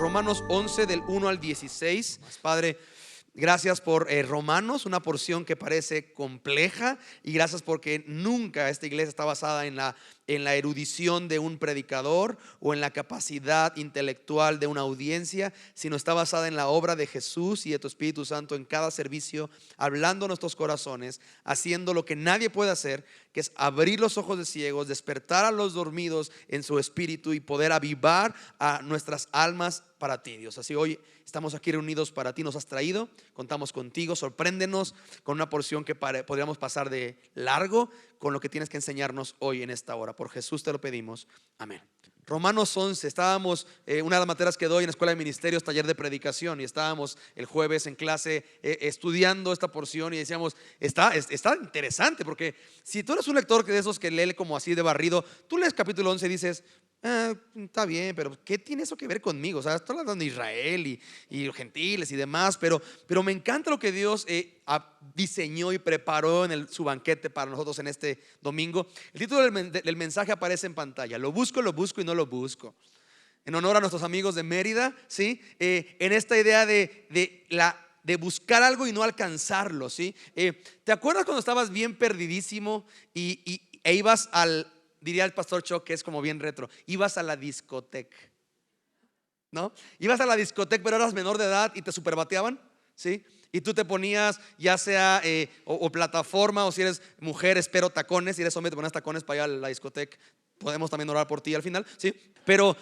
Romanos 11 del 1 al 16. Padre, gracias por Romanos, una porción que parece compleja, y gracias porque nunca esta iglesia está basada en la erudición de un predicador o en la capacidad intelectual de una audiencia, sino está basada en la obra de Jesús y de tu Espíritu Santo en cada servicio, hablando a nuestros corazones, haciendo lo que nadie puede hacer, que es abrir los ojos de ciegos, despertar a los dormidos en su espíritu y poder avivar a nuestras almas para ti, Dios. Así hoy estamos aquí reunidos para ti, nos has traído, contamos contigo, sorpréndenos con una porción que podríamos pasar de largo con lo que tienes que enseñarnos hoy en esta hora. Por Jesús te lo pedimos, amén. Romanos 11, estábamos, una de las materias que doy en la Escuela de Ministerios, taller de predicación, y estábamos el jueves en clase estudiando esta porción y decíamos, está interesante, porque si tú eres un lector de esos que lee como así de barrido, tú lees capítulo 11 y dices, está bien, pero ¿qué tiene eso que ver conmigo? O sea, estoy hablando de Israel y los gentiles y demás, pero me encanta lo que Dios diseñó y preparó en su banquete para nosotros en este domingo. El título del mensaje aparece en pantalla: lo busco y no lo busco. En honor a nuestros amigos de Mérida, ¿sí? En esta idea de buscar algo y no alcanzarlo, ¿sí? ¿Te acuerdas cuando estabas bien perdidísimo e ibas diría el pastor Chuck, que es como bien retro, ibas a la discoteca, ¿no? Ibas a la discoteca, pero eras menor de edad y te superbateaban, ¿sí? Y tú te ponías ya sea o plataforma, o si eres mujer, espero tacones. Si eres hombre te ponías tacones para ir a la discoteca. Podemos también orar por ti al final, ¿sí? Pero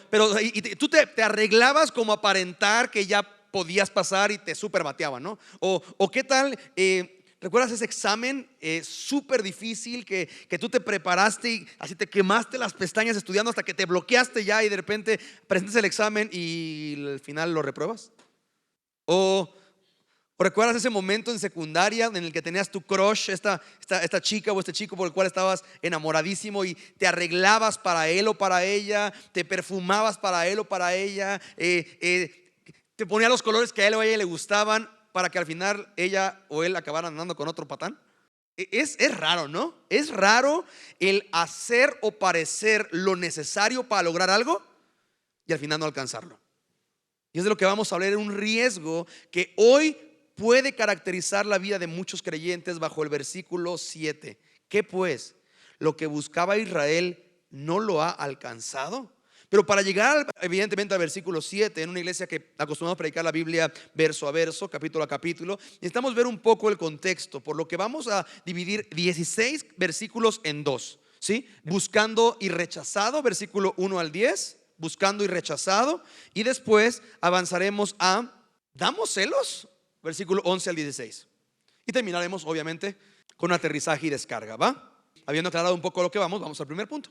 tú te arreglabas como aparentar que ya podías pasar y te superbateaban, ¿no? O qué tal, ¿recuerdas ese examen súper difícil que tú te preparaste y así te quemaste las pestañas estudiando hasta que te bloqueaste ya y de repente presentas el examen y al final lo repruebas? ¿O recuerdas ese momento en secundaria en el que tenías tu crush, esta chica o este chico por el cual estabas enamoradísimo y te arreglabas para él o para ella, te perfumabas para él o para ella, te ponías los colores que a él o a ella le gustaban para que al final ella o él acabaran andando con otro patán? Es raro, ¿no? Es raro el hacer o parecer lo necesario para lograr algo y al final no alcanzarlo. Y es de lo que vamos a hablar, un riesgo que hoy puede caracterizar la vida de muchos creyentes bajo el versículo 7. ¿Qué pues? Lo que buscaba Israel no lo ha alcanzado. Pero para llegar evidentemente al versículo 7, en una iglesia que acostumbramos a predicar la Biblia verso a verso, capítulo a capítulo, necesitamos ver un poco el contexto, por lo que vamos a dividir 16 versículos en dos, ¿sí? Buscando y rechazado, versículo 1 al 10, buscando y rechazado, y después avanzaremos a ¿damos celos? Versículo 11 al 16. Y terminaremos obviamente con aterrizaje y descarga, ¿va? Habiendo aclarado un poco lo que vamos al primer punto: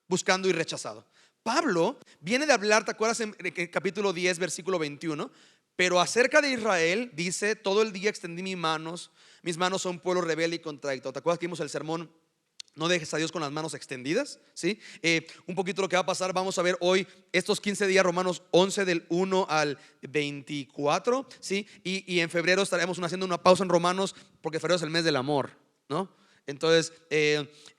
buscando y rechazado. Pablo viene de hablar, ¿te acuerdas en el capítulo 10 versículo 21? Pero acerca de Israel dice: todo el día extendí mis manos son pueblo rebelde y contradictorio. ¿Te acuerdas que vimos el sermón? No dejes a Dios con las manos extendidas, ¿sí? Un poquito lo que va a pasar, vamos a ver hoy estos 15 días, Romanos 11 del 1 al 24, ¿sí? Y en febrero estaremos haciendo una pausa en Romanos, porque febrero es el mes del amor, ¿no? Entonces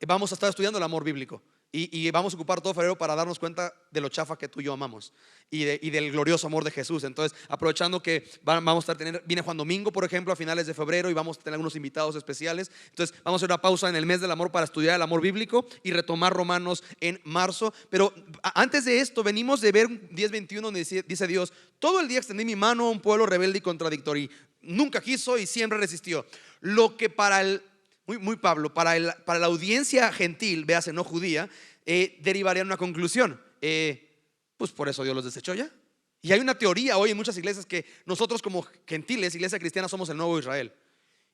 vamos a estar estudiando el amor bíblico. Y vamos a ocupar todo febrero para darnos cuenta de lo chafa que tú y yo amamos y del glorioso amor de Jesús. Entonces, aprovechando que vamos a viene Juan Domingo, por ejemplo, a finales de febrero, y vamos a tener algunos invitados especiales. Entonces, vamos a hacer una pausa en el mes del amor para estudiar el amor bíblico y retomar Romanos en marzo. Pero antes de esto, venimos de ver 10:21, donde dice Dios: todo el día extendí mi mano a un pueblo rebelde y contradictorio. Nunca quiso y siempre resistió. Lo que para Pablo, para la audiencia gentil, véase no judía, derivaría en una conclusión: pues por eso Dios los desechó ya. Y hay una teoría hoy en muchas iglesias que nosotros como gentiles, iglesia cristiana, somos el nuevo Israel.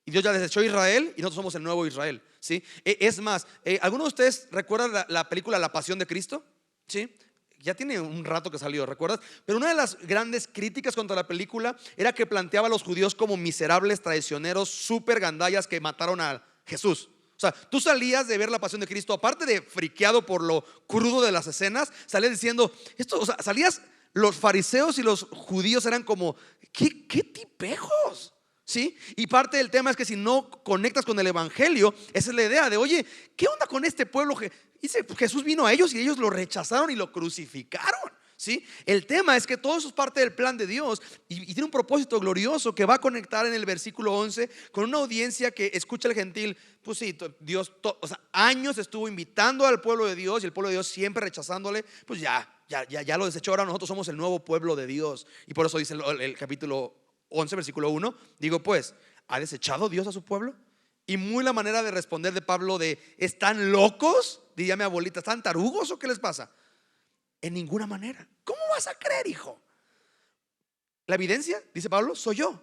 Y Dios ya desechó a Israel y nosotros somos el nuevo Israel, ¿sí? Es más, ¿alguno de ustedes recuerdan la película La Pasión de Cristo? ¿Sí? Ya tiene un rato que salió, ¿recuerdas? Pero una de las grandes críticas contra la película era que planteaba a los judíos como miserables traicioneros, súper gandallas que mataron a Jesús. O sea, tú salías de ver La Pasión de Cristo, aparte de friqueado por lo crudo de las escenas, salías diciendo esto, o sea, los fariseos y los judíos eran como ¿qué tipejos? ¿Sí? Y parte del tema es que si no conectas con el evangelio, esa es la idea de: oye, ¿qué onda con este pueblo? Dice, Jesús vino a ellos y ellos lo rechazaron y lo crucificaron, ¿sí? El tema es que todo eso es parte del plan de Dios y tiene un propósito glorioso que va a conectar en el versículo 11 con una audiencia que escucha al gentil. Pues sí, Dios, o sea, años estuvo invitando al pueblo de Dios y el pueblo de Dios siempre rechazándole. Pues ya lo desechó. Ahora nosotros somos el nuevo pueblo de Dios. Y por eso dice el capítulo 11, versículo 1. Digo pues, ¿ha desechado Dios a su pueblo? Y muy la manera de responder de Pablo de: ¿están locos? Diría mi abuelita, ¿están tarugos o qué les pasa? En ninguna manera. ¿Cómo vas a creer, hijo? La evidencia, dice Pablo, soy yo.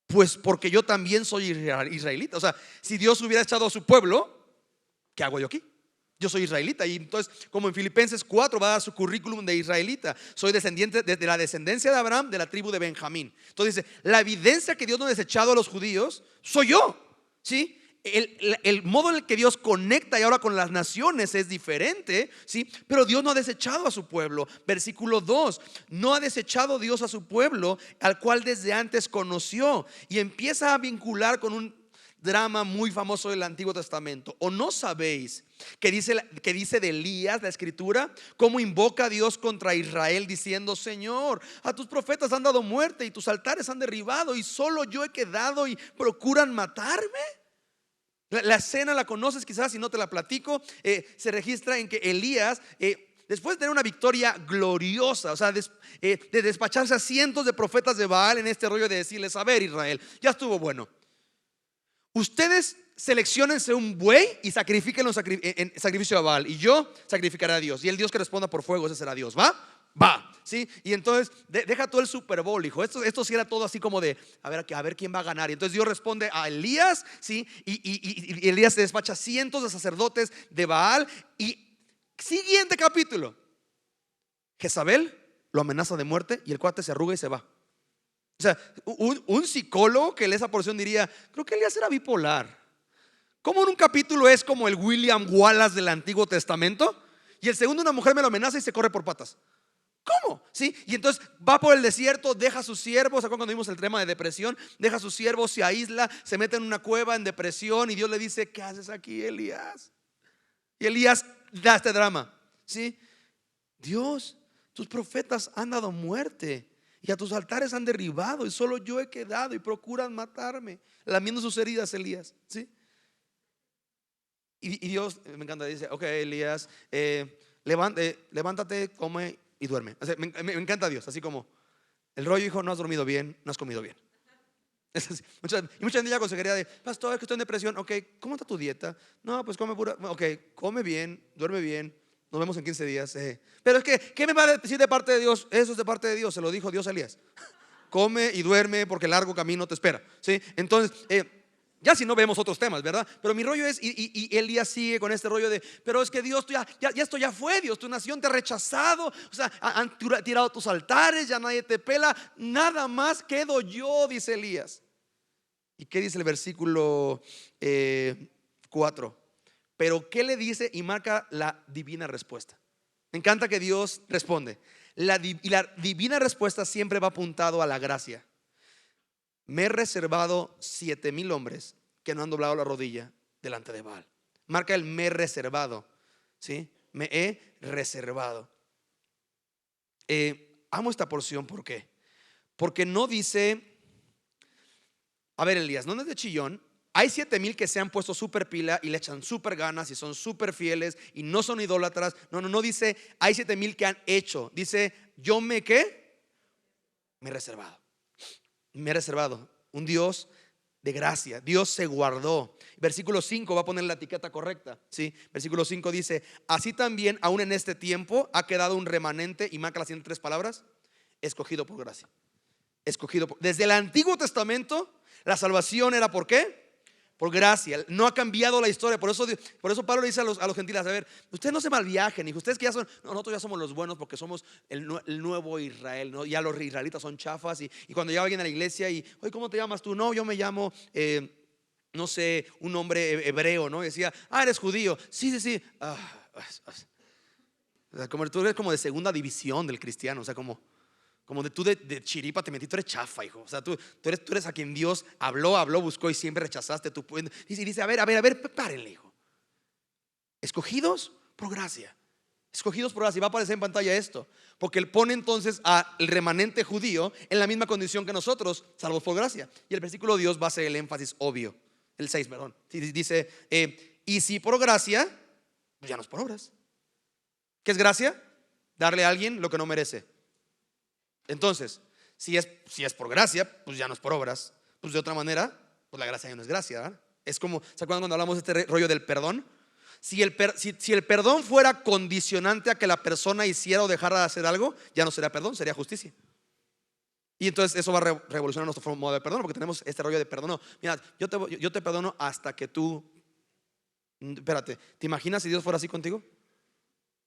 Pues porque yo también soy israelita. O sea, si Dios hubiera echado a su pueblo, ¿qué hago yo aquí? Yo soy israelita. Y entonces, como en Filipenses 4 va a dar su currículum de israelita: soy descendiente de la descendencia de Abraham, de la tribu de Benjamín. Entonces dice: la evidencia que Dios no ha desechado a los judíos soy yo, ¿sí? El modo en el que Dios conecta y ahora con las naciones es diferente, ¿sí? Pero Dios no ha desechado a su pueblo. Versículo 2: no ha desechado Dios a su pueblo, al cual desde antes conoció. Y empieza a vincular con un drama muy famoso del Antiguo Testamento. ¿O no sabéis que dice de Elías la escritura, cómo invoca a Dios contra Israel diciendo: Señor, a tus profetas han dado muerte y tus altares han derribado, y solo yo he quedado y procuran matarme? La escena la conoces quizás, si no te la platico. Se registra en que Elías, después de tener una victoria gloriosa, o sea, de despacharse a cientos de profetas de Baal en este rollo de decirles: a ver, Israel, ya estuvo bueno. Ustedes selecciónense un buey y sacrifíquenlo en sacrificio a Baal, y yo sacrificaré a Dios, y el Dios que responda por fuego, ese será Dios. ¿Va? Va, ¿sí? Y entonces deja todo el Super Bowl, hijo. Esto sí era todo así como de a ver quién va a ganar. Y entonces Dios responde a Elías, ¿sí? Y Elías se despacha cientos de sacerdotes de Baal. Y siguiente capítulo, Jezabel lo amenaza de muerte y el cuate se arruga y se va. O sea, un psicólogo que lee esa porción diría: creo que Elías era bipolar. ¿Cómo en un capítulo es como el William Wallace del Antiguo Testamento, y el segundo una mujer me lo amenaza y se corre por patas? ¿Cómo? ¿Sí? Y entonces va por el desierto, deja a sus siervos. ¿Se acuerdan cuando vimos el tema de depresión? Deja a sus siervos, se aísla, se mete en una cueva en depresión, y Dios le dice: ¿qué haces aquí, Elías? Y Elías da este drama, ¿sí? Dios, tus profetas han dado muerte y a tus altares han derribado, y solo yo he quedado y procuran matarme. Lamiendo sus heridas, Elías, ¿sí? Y Dios, me encanta, dice: ok, Elías, levántate, come y duerme. O sea, me encanta Dios, así como el rollo: hijo, no has dormido bien, no has comido bien. Es así. Mucha gente ya consejería de: pastor, es que estoy en depresión. Ok, ¿cómo está tu dieta? No, pues come pura. Ok, come bien, duerme bien, nos vemos en 15 días. Pero es que, ¿qué me va a decir de parte de Dios? Eso es de parte de Dios, se lo dijo Dios a Elías. Come y duerme porque el largo camino te espera, ¿sí? Entonces, ya si no vemos otros temas, ¿verdad? Pero mi rollo es, y Elías sigue con este rollo de: pero es que Dios, esto ya fue, Dios, tu nación te ha rechazado. O sea, han tirado tus altares, ya nadie te pela, nada más quedo yo, dice Elías. ¿Y qué dice el versículo 4? Pero ¿qué le dice? Y marca la divina respuesta. Me encanta que Dios responde. Y la divina respuesta siempre va apuntado a la gracia. Me he reservado 7,000 hombres que no han doblado la rodilla delante de Baal. Marca el me he reservado, ¿sí? Me he reservado. Amo esta porción. ¿Por qué? Porque no dice: a ver, Elías, no es de chillón. Hay 7,000 que se han puesto súper pila y le echan súper ganas y son súper fieles y no son idólatras. No dice: hay 7,000 que han hecho. Dice: yo ¿qué? Me he reservado. Me he reservado un Dios de gracia. Dios se guardó. Versículo 5 va a poner la etiqueta correcta, ¿sí? Versículo 5 dice: así también aún en este tiempo ha quedado un remanente. Y marca las siguientes 3 palabras: escogido por gracia. Desde el Antiguo Testamento la salvación era ¿por qué? Por gracia. No ha cambiado la historia. Por eso Pablo le dice a los gentiles: a ver, ustedes no se malviajen, hijo. Ustedes que ya son, nosotros ya somos los buenos porque somos el nuevo Israel, ¿no? Ya los israelitas son chafas. Y cuando llega alguien a la iglesia y: oye, ¿cómo te llamas tú? No, yo me llamo no sé, un hombre hebreo, ¿no? Y decía: eres judío. Sí. Como tú eres como de segunda división del cristiano. O sea, como tú de chiripa te metí, tú eres chafa, hijo. O sea, tú eres a quien Dios habló, buscó y siempre rechazaste. Dice: a ver, párenle, hijo. Escogidos por gracia. Escogidos por gracia. Y va a aparecer en pantalla esto, porque él pone entonces al remanente judío en la misma condición que nosotros, salvos por gracia. Y el versículo Dios va a ser el énfasis obvio. El 6, perdón. Dice, y si por gracia, pues ya no es por obras. ¿Qué es gracia? Darle a alguien lo que no merece. Entonces, si es por gracia, pues ya no es por obras. Pues de otra manera, pues la gracia ya no es gracia, ¿verdad? Es como, ¿se acuerdan cuando hablamos de este rollo del perdón? Si el perdón fuera condicionante a que la persona hiciera o dejara de hacer algo, ya no sería perdón, sería justicia. Y entonces eso va a revolucionar nuestro modo de perdón, porque tenemos este rollo de perdón. No, mira, yo te perdono hasta que tú. Espérate, ¿te imaginas si Dios fuera así contigo?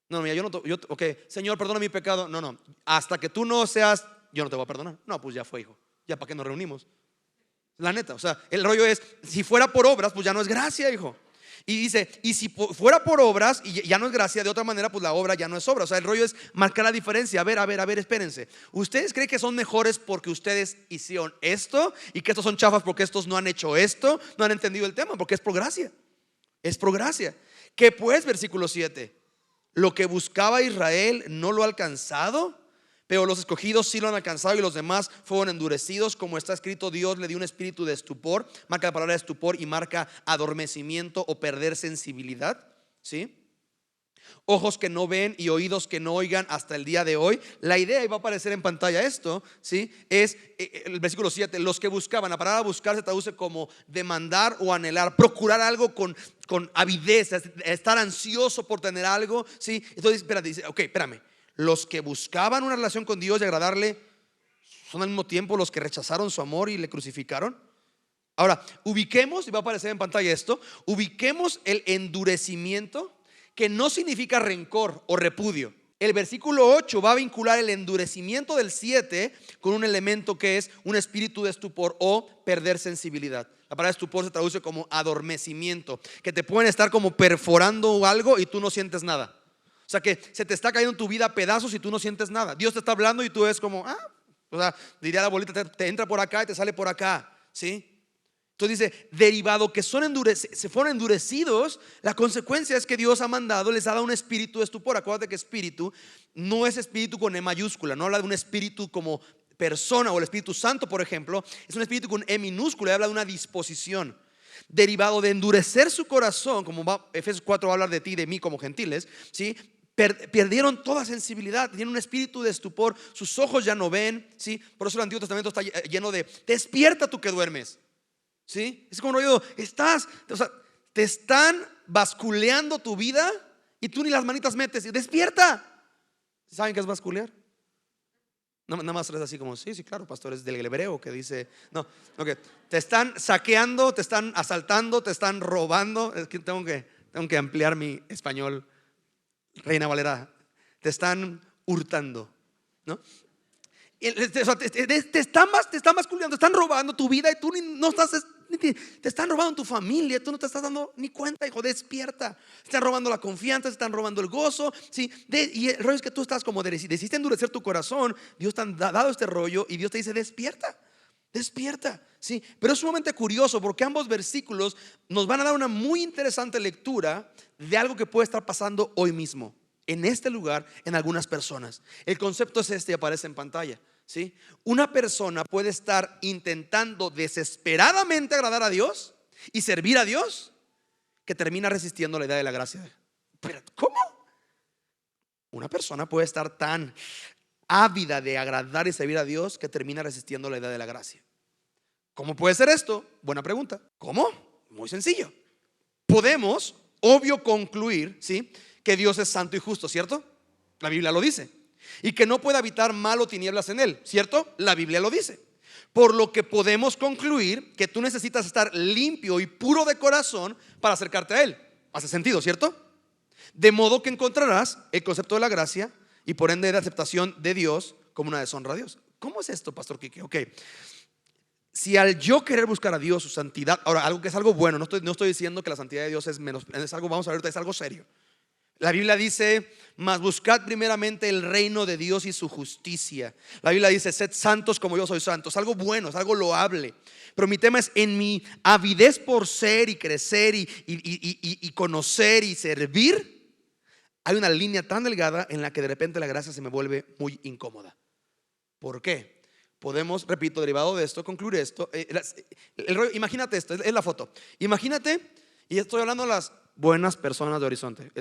No, mira, ok, Señor, perdona mi pecado. No, hasta que tú no seas, yo no te voy a perdonar. No, pues ya fue, hijo. Ya para qué nos reunimos. La neta, o sea, el rollo es, si fuera por obras, pues ya no es gracia, hijo. Y dice, y si fuera por obras y ya no es gracia, de otra manera pues la obra ya no es obra. O sea, el rollo es marcar la diferencia. A ver, espérense. ¿Ustedes creen que son mejores porque ustedes hicieron esto y que estos son chafas porque estos no han hecho esto? No han entendido el tema, porque es por gracia. Es por gracia. Que pues, versículo 7, lo que buscaba Israel no lo ha alcanzado, pero los escogidos sí lo han alcanzado y los demás fueron endurecidos. Como está escrito, Dios le dio un espíritu de estupor. Marca la palabra estupor y marca adormecimiento o perder sensibilidad, ¿sí? Ojos que no ven y oídos que no oigan hasta el día de hoy. La idea, y va a aparecer en pantalla esto, ¿sí? Es el versículo 7, los que buscaban. La palabra buscar se traduce como demandar o anhelar, procurar algo con avidez, estar ansioso por tener algo, ¿sí? Entonces, espérate, dice, ok, espérame. Los que buscaban una relación con Dios y agradarle son al mismo tiempo los que rechazaron su amor y le crucificaron. Ahora, ubiquemos, y va a aparecer en pantalla esto, ubiquemos el endurecimiento, que no significa rencor o repudio. El versículo 8 va a vincular el endurecimiento del 7 con un elemento que es un espíritu de estupor o perder sensibilidad. La palabra estupor se traduce como adormecimiento, que te pueden estar como perforando algo y tú no sientes nada. O sea, que se te está cayendo en tu vida a pedazos y tú no sientes nada. Dios te está hablando y tú es como, o sea, diría la abuelita, te entra por acá y te sale por acá, ¿sí? Entonces dice, derivado que se fueron endurecidos, la consecuencia es que Dios ha mandado, les ha dado un espíritu de estupor. Acuérdate que espíritu no es espíritu con E mayúscula, no habla de un espíritu como persona o el Espíritu Santo, por ejemplo. Es un espíritu con E minúscula y habla de una disposición. Derivado de endurecer su corazón, como Efesios 4 va a hablar de ti y de mí como gentiles, ¿sí? Perdieron toda sensibilidad, tienen un espíritu de estupor, sus ojos ya no ven, ¿sí? Por eso el Antiguo Testamento está lleno de despierta tú que duermes, ¿sí? Es como yo, te están basculeando tu vida y tú ni las manitas metes, despierta. ¿Saben qué es basculear? No, nada más es así como, sí, claro, pastor, es del hebreo que dice, no, ok, te están saqueando, te están asaltando, te están robando. Es que tengo que ampliar mi español. Reina Valera, te están hurtando, ¿no? Te están basculeando, te están robando tu vida y tú no estás, te están robando tu familia, tú no te estás dando ni cuenta, hijo, despierta. Te están robando la confianza, te están robando el gozo, ¿sí? Y el rollo es que tú estás como decidiste endurecer tu corazón. Dios te ha dado este rollo y Dios te dice, despierta. Despierta, sí, pero es sumamente curioso porque ambos versículos nos van a dar una muy interesante lectura de algo que puede estar pasando hoy mismo, en este lugar, en algunas personas. El concepto es este y aparece en pantalla, ¿sí? Una persona puede estar intentando desesperadamente agradar a Dios y servir a Dios, que termina resistiendo la idea de la gracia. Pero, ¿cómo? Una persona puede estar tan ávida de agradar y servir a Dios que termina resistiendo la idea de la gracia. ¿Cómo puede ser esto? Buena pregunta. ¿Cómo? Muy sencillo. Podemos, obvio, concluir, ¿sí?, que Dios es santo y justo, ¿cierto? La Biblia lo dice. Y que no puede habitar mal o tinieblas en él, ¿cierto? La Biblia lo dice. Por lo que podemos concluir que tú necesitas estar limpio y puro de corazón para acercarte a él. Hace sentido, ¿cierto? De modo que encontrarás el concepto de la gracia y por ende de aceptación de Dios como una deshonra a Dios. ¿Cómo es esto, pastor Quique? Ok, si al yo querer buscar a Dios, su santidad, ahora algo que es algo bueno, no estoy diciendo que la santidad de Dios es menos, es algo, vamos a ver ahorita, es algo serio. La Biblia dice, mas buscad primeramente el reino de Dios y su justicia. La Biblia dice, sed santos como yo soy santo. Es algo bueno, es algo loable. Pero mi tema es, en mi avidez por ser y crecer y conocer y servir, hay una línea tan delgada en la que de repente la gracia se me vuelve muy incómoda. ¿Por qué? Podemos, repito, derivado de esto, concluir esto. Imagínate esto, es la foto. Imagínate, y estoy hablando a las buenas personas de Horizonte,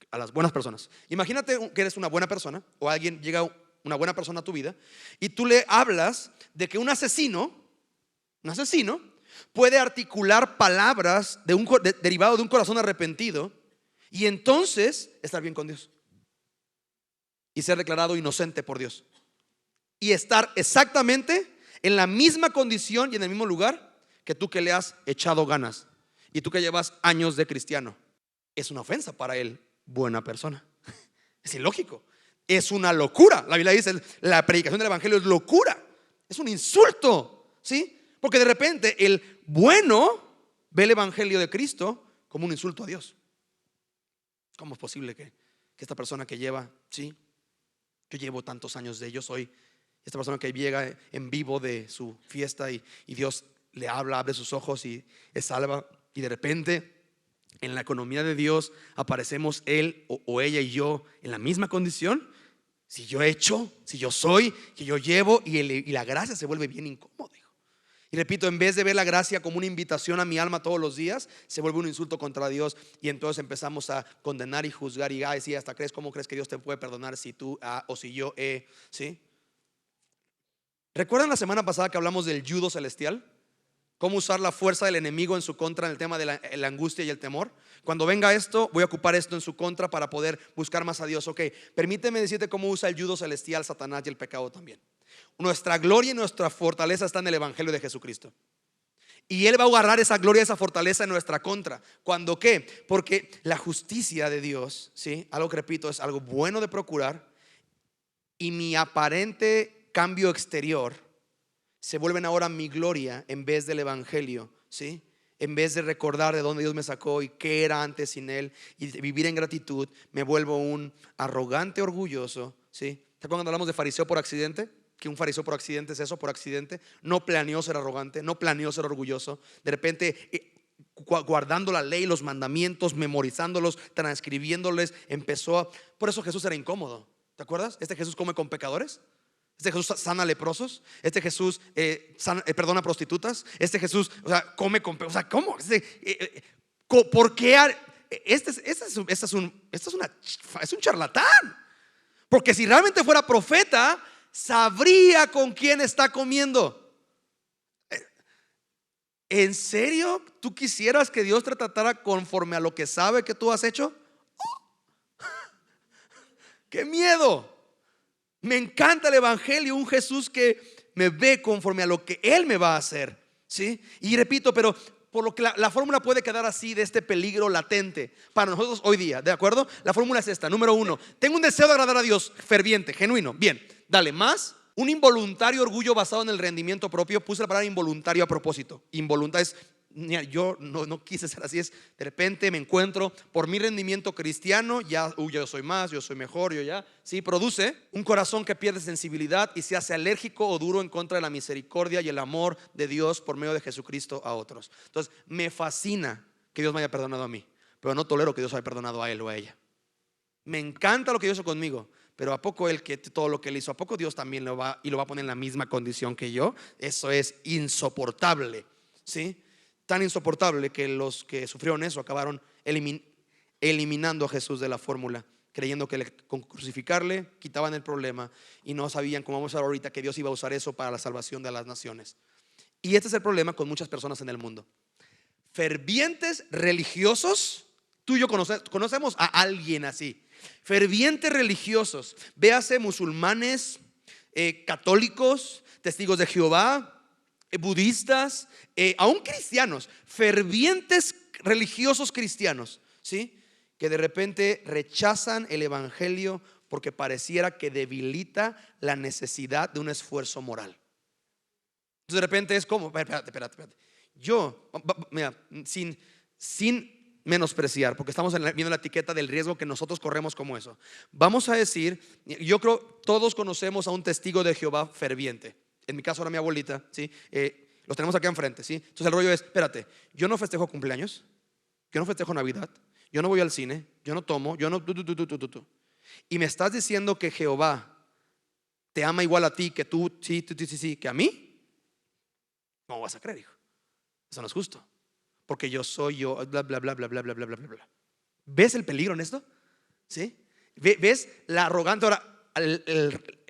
a las buenas personas. Imagínate que eres una buena persona, o alguien llega, una buena persona a tu vida, y tú le hablas de que un asesino puede articular palabras derivado de un corazón arrepentido, y entonces estar bien con Dios y ser declarado inocente por Dios, y estar exactamente en la misma condición y en el mismo lugar que tú, que le has echado ganas, y tú que llevas años de cristiano. Es una ofensa para él, buena persona. Es ilógico, es una locura. La Biblia dice, la predicación del evangelio es locura, es un insulto, ¿sí? Porque de repente el bueno ve el evangelio de Cristo como un insulto a Dios. ¿Cómo es posible que esta persona que lleva, sí, yo llevo tantos años de ello, soy esta persona que llega en vivo de su fiesta y Dios le habla, abre sus ojos y es salva, y de repente en la economía de Dios aparecemos él o ella y yo en la misma condición? Si yo he hecho, si yo soy, que yo llevo, y la gracia se vuelve bien incómodo, hijo. Y repito, en vez de ver la gracia como una invitación a mi alma todos los días, se vuelve un insulto contra Dios. Y entonces empezamos a condenar y juzgar. Y sí, hasta crees, ¿cómo crees que Dios te puede perdonar si tú o si yo ¿sí? ¿Recuerdan la semana pasada que hablamos del judo celestial? Cómo usar la fuerza del enemigo en su contra en el tema de la angustia y el temor. Cuando venga esto, voy a ocupar esto en su contra para poder buscar más a Dios. Ok, permíteme decirte cómo usa el judo celestial Satanás y el pecado también. Nuestra gloria y nuestra fortaleza está en el evangelio de Jesucristo, y Él va a agarrar esa gloria, esa fortaleza en nuestra contra. ¿Cuándo qué? Porque la justicia de Dios, ¿sí? Algo que, repito, es algo bueno de procurar, y mi aparente cambio exterior se vuelven ahora mi gloria en vez del evangelio, ¿sí? En vez de recordar de dónde Dios me sacó y qué era antes sin Él, y vivir en gratitud, me vuelvo un arrogante orgulloso, ¿sí? ¿Te acuerdas cuando hablamos de fariseo por accidente? Que un fariseo por accidente es eso, por accidente. No planeó ser arrogante, no planeó ser orgulloso. De repente, guardando la ley, los mandamientos, memorizándolos, transcribiéndoles, por eso Jesús era incómodo. ¿Te acuerdas? Este Jesús come con pecadores. Este Jesús sana leprosos. Este Jesús perdona prostitutas. Este Jesús, o sea, come con, o sea, ¿cómo? ¿Por qué? Es un charlatán. Porque si realmente fuera profeta, sabría con quién está comiendo. ¿En serio tú quisieras que Dios te tratara conforme a lo que sabe que tú has hecho? ¡Qué miedo! Me encanta el evangelio, un Jesús que me ve conforme a lo que Él me va a hacer, ¿sí? Y repito, pero por lo que la fórmula puede quedar así, de este peligro latente para nosotros hoy día, ¿de acuerdo? La fórmula es esta: número 1, tengo un deseo de agradar a Dios ferviente, genuino. Bien, dale más. Un involuntario orgullo basado en el rendimiento propio. Puse la palabra involuntario a propósito. Involuntario es, mira, yo no quise ser así. Es de repente me encuentro por mi rendimiento cristiano, ya yo soy más, yo soy mejor, yo ya. Sí, produce un corazón que pierde sensibilidad y se hace alérgico o duro en contra de la misericordia y el amor de Dios por medio de Jesucristo a otros. Entonces me fascina que Dios me haya perdonado a mí, pero no tolero que Dios haya perdonado a él o a ella. Me encanta lo que Dios hizo conmigo, pero ¿a poco él, que todo lo que él hizo, a poco Dios también lo va a poner en la misma condición que yo? Eso es insoportable, ¿sí? Tan insoportable que los que sufrieron eso acabaron eliminando a Jesús de la fórmula, creyendo que con crucificarle quitaban el problema, y no sabían, como vamos a ver ahorita, que Dios iba a usar eso para la salvación de las naciones. Y este es el problema con muchas personas en el mundo: fervientes religiosos. Tú y yo conocemos a alguien así. Fervientes religiosos, véase musulmanes, católicos, testigos de Jehová, budistas, aún cristianos, fervientes religiosos cristianos, ¿sí? Que de repente rechazan el evangelio porque pareciera que debilita la necesidad de un esfuerzo moral. Entonces de repente es como, espérate. Yo, mira, sin menospreciar, porque estamos viendo la etiqueta del riesgo que nosotros corremos como eso. Vamos a decir, yo creo todos conocemos a un testigo de Jehová ferviente. En mi caso ahora mi abuelita, ¿sí? Los tenemos aquí enfrente, ¿sí? Entonces el rollo es, espérate, yo no festejo cumpleaños, yo no festejo Navidad, yo no voy al cine, yo no tomo, yo no tu. Y me estás diciendo que Jehová te ama igual a ti, que tú, sí, que a mí. ¿Cómo vas a creer, hijo? Eso no es justo, porque yo soy yo, bla, bla, bla, bla, bla, bla, bla, bla, bla. ¿Ves el peligro en esto? ¿Sí? ¿Ves la arrogancia? Ahora,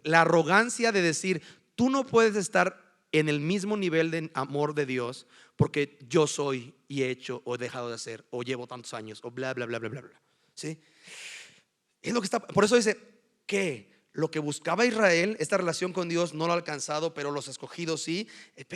la arrogancia de decir, tú no puedes estar en el mismo nivel de amor de Dios porque yo soy y he hecho o he dejado de hacer o llevo tantos años o bla, bla, bla, bla, bla, bla. ¿Sí? Es lo que está, por eso dice que lo que buscaba Israel, esta relación con Dios, no lo ha alcanzado, pero los escogidos sí.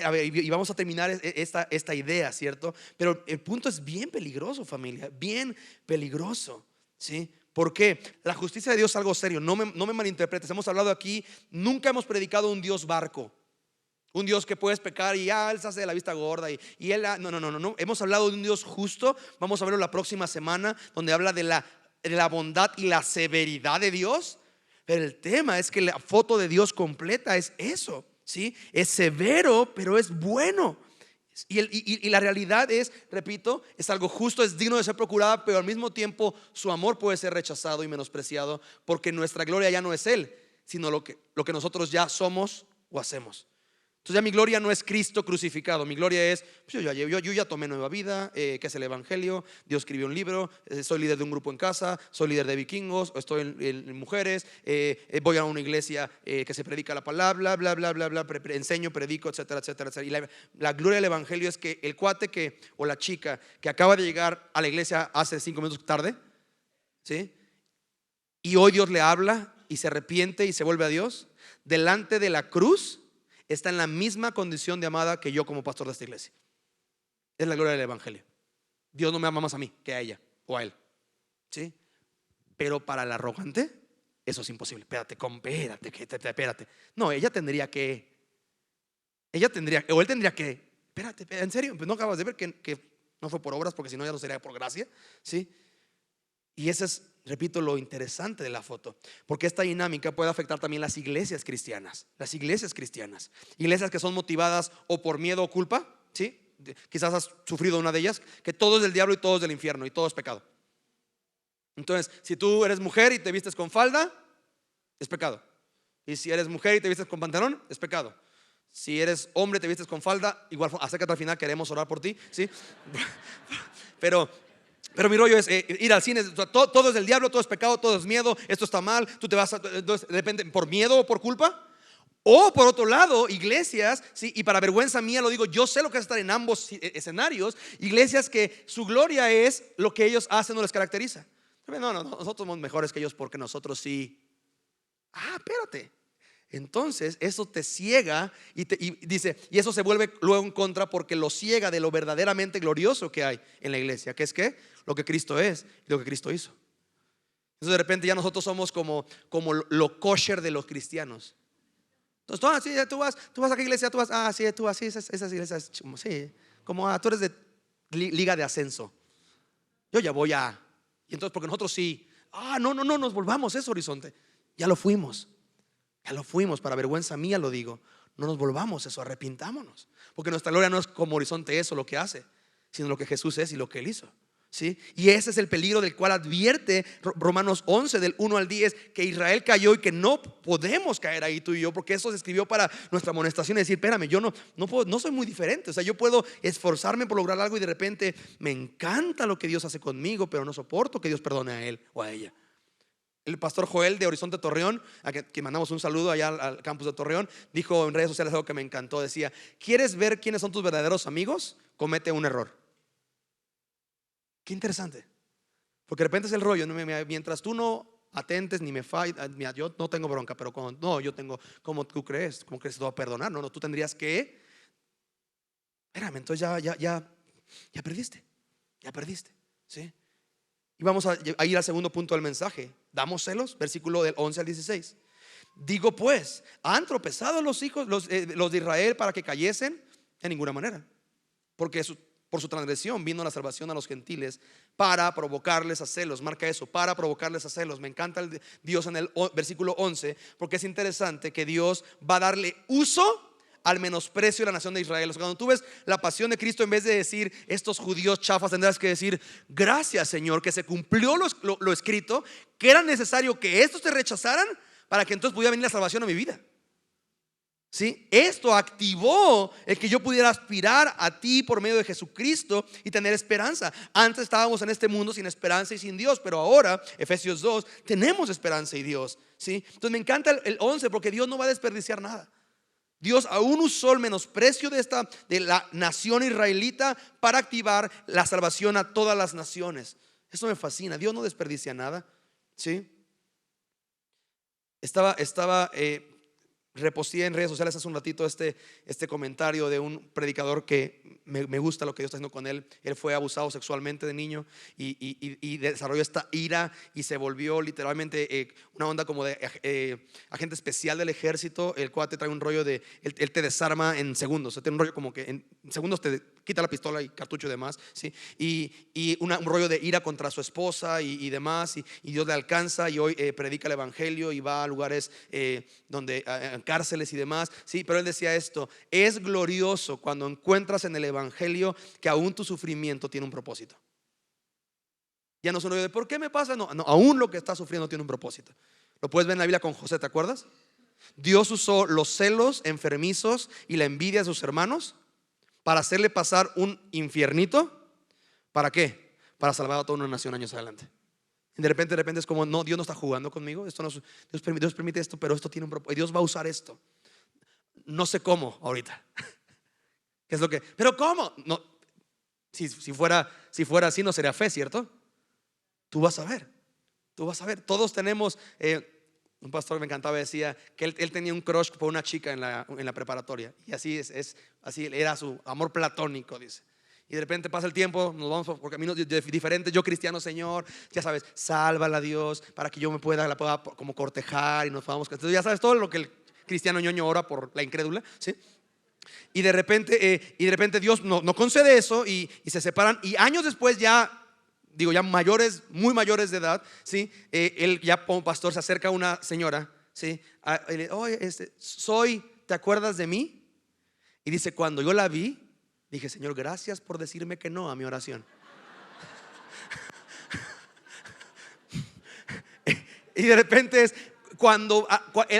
A ver, y vamos a terminar esta idea, ¿cierto? Pero el punto es bien peligroso, familia, bien peligroso, ¿sí? ¿Por qué? La justicia de Dios es algo serio. No me malinterpretes. Hemos hablado aquí, nunca hemos predicado un Dios barco, un Dios que puedes pecar y él se hace de la vista gorda y él, no. Hemos hablado de un Dios justo. Vamos a verlo la próxima semana, donde habla de la bondad y la severidad de Dios. Pero el tema es que la foto de Dios completa es eso, ¿sí? Es severo, pero es bueno. Y la realidad es, repito, es algo justo, es digno de ser procurada, pero al mismo tiempo su amor puede ser rechazado y menospreciado, porque nuestra gloria ya no es Él, sino lo que nosotros ya somos o hacemos. Entonces ya mi gloria no es Cristo crucificado. Mi gloria es, pues yo ya tomé nueva vida, que es el evangelio. Dios escribió un libro, soy líder de un grupo en casa, soy líder de vikingos, estoy en mujeres, voy a una iglesia que se predica la palabra, bla, bla, bla, bla, enseño, predico, etcétera, etcétera, etcétera. Y la gloria del evangelio es que el cuate o la chica que acaba de llegar a la iglesia hace 5 minutos tarde, ¿sí? Y hoy Dios le habla y se arrepiente y se vuelve a Dios, delante de la cruz está en la misma condición de amada que yo como pastor de esta iglesia. Es la gloria del evangelio. Dios no me ama más a mí que a ella o a él, ¿sí? Pero para el arrogante eso es imposible. Espérate. No, ella tendría que, o él tendría que, espérate, en serio, pues no acabas de ver que no fue por obras, porque si no ya no sería por gracia, ¿sí? Y ese es, repito, lo interesante de la foto, porque esta dinámica puede afectar también las iglesias cristianas. Las iglesias cristianas, iglesias que son motivadas o por miedo o culpa, ¿sí? Quizás has sufrido una de ellas, que todo es del diablo y todo es del infierno y todo es pecado. Entonces, si tú eres mujer y te vistes con falda, es pecado. Y si eres mujer y te vistes con pantalón, es pecado. Si eres hombre y te vistes con falda, igual, acércate al final, queremos orar por ti, ¿sí? Pero mi rollo es ir al cine, todo es del diablo, todo es pecado, todo es miedo, esto está mal, tú te vas entonces, de repente, por miedo o por culpa. O por otro lado, iglesias, ¿sí? Y para vergüenza mía lo digo, yo sé lo que es estar en ambos escenarios. Iglesias que su gloria es lo que ellos hacen o les caracteriza. No, nosotros somos mejores que ellos porque nosotros sí. Espérate. Entonces eso te ciega y dice, y eso se vuelve luego en contra, porque lo ciega de lo verdaderamente glorioso que hay en la iglesia, que es que lo que Cristo es y lo que Cristo hizo. Entonces de repente ya nosotros somos como lo kosher de los cristianos. Entonces tú vas a qué iglesia, tú vas, esas iglesias, sí, como tú eres de liga de ascenso, yo ya voy a, y entonces porque nosotros sí, no, nos volvamos eso, Horizonte, ya lo fuimos, para vergüenza mía lo digo, no nos volvamos eso, arrepintámonos, porque nuestra gloria no es como Horizonte eso lo que hace, sino lo que Jesús es y lo que Él hizo, ¿sí? Y ese es el peligro del cual advierte Romanos 11 del 1 al 10, que Israel cayó y que no podemos caer ahí tú y yo, porque eso se escribió para nuestra amonestación y decir, espérame, yo no soy muy diferente, o sea, yo puedo esforzarme por lograr algo y de repente me encanta lo que Dios hace conmigo, pero no soporto que Dios perdone a él o a ella. El pastor Joel de Horizonte Torreón, a que mandamos un saludo allá al campus de Torreón, dijo en redes sociales algo que me encantó. Decía, ¿quieres ver quiénes son tus verdaderos amigos? Comete un error. Qué interesante, porque de repente es el rollo, mientras tú no atentes ni me falles, yo no tengo bronca, pero yo tengo, ¿cómo tú crees? ¿Cómo crees que te va a perdonar? No, tú tendrías que, espérame, entonces ya perdiste, ¿sí? Y vamos a ir al segundo punto del mensaje. Damos celos, versículo del 11 al 16. Digo pues, ¿han tropezado los hijos, los de Israel para que cayesen? En ninguna manera, porque por su transgresión vino la salvación a los gentiles para provocarles a celos. Marca eso, para provocarles a celos. Me encanta Dios en el versículo 11, porque es interesante que Dios va a darle uso al menosprecio de la nación de Israel. O sea, cuando tú ves la pasión de Cristo, en vez de decir estos judíos chafas, tendrás que decir gracias, Señor, que se cumplió lo escrito, que era necesario que estos te rechazaran para que entonces pudiera venir la salvación a mi vida. ¿Sí? Esto activó el que yo pudiera aspirar a ti por medio de Jesucristo y tener esperanza. Antes estábamos en este mundo sin esperanza y sin Dios, pero ahora, Efesios 2, tenemos esperanza y Dios. ¿Sí? Entonces me encanta el 11, porque Dios no va a desperdiciar nada. Dios aún usó el menosprecio de la nación israelita para activar la salvación a todas las naciones. Eso me fascina. Dios no desperdicia nada. ¿Sí? Reposté en redes sociales hace un ratito este comentario de un predicador que me gusta lo que Dios está haciendo con él. Él fue abusado sexualmente de niño y desarrolló esta ira y se volvió literalmente una onda como de agente especial del ejército. El cuate trae un rollo de él te desarma en segundos. Tiene un rollo como que en segundos te quita la pistola y cartucho y demás, ¿sí? Y un rollo de ira contra su esposa y demás, y Dios le alcanza y hoy predica el evangelio y va a lugares donde cárceles y demás, ¿sí? Pero él decía esto: es glorioso cuando encuentras en el evangelio que aún tu sufrimiento tiene un propósito. Ya no es un rollo de ¿por qué me pasa? No, aún lo que estás sufriendo tiene un propósito. Lo puedes ver en la Biblia con José, ¿te acuerdas? Dios usó los celos enfermizos y la envidia de sus hermanos para hacerle pasar un infiernito. ¿Para qué? Para salvar a toda una nación años adelante. Y de repente es como, no, Dios no está jugando conmigo. Esto no, Dios permite esto, pero esto tiene un propósito. Dios va a usar esto. No sé cómo ahorita. ¿Qué es lo que? Pero ¿cómo? No, si fuera así no sería fe, ¿cierto? Tú vas a ver. Todos tenemos un pastor me encantaba, decía que él tenía un crush por una chica en la preparatoria. Y así así era su amor platónico, dice. Y de repente pasa el tiempo, nos vamos por caminos diferentes. Yo cristiano, Señor, ya sabes, sálvala Dios para que yo la pueda como cortejar y nos podamos. Entonces ya sabes todo lo que el cristiano ñoño ora por la incrédula, ¿sí? Y de repente Dios no concede eso y se separan. Y años después ya mayores, muy mayores de edad, ¿sí? Él ya como pastor se acerca a una señora, ¿sí? Oye, ¿te acuerdas de mí? Y dice, cuando yo la vi, dije, Señor, gracias por decirme que no a mi oración. Y de repente es cuando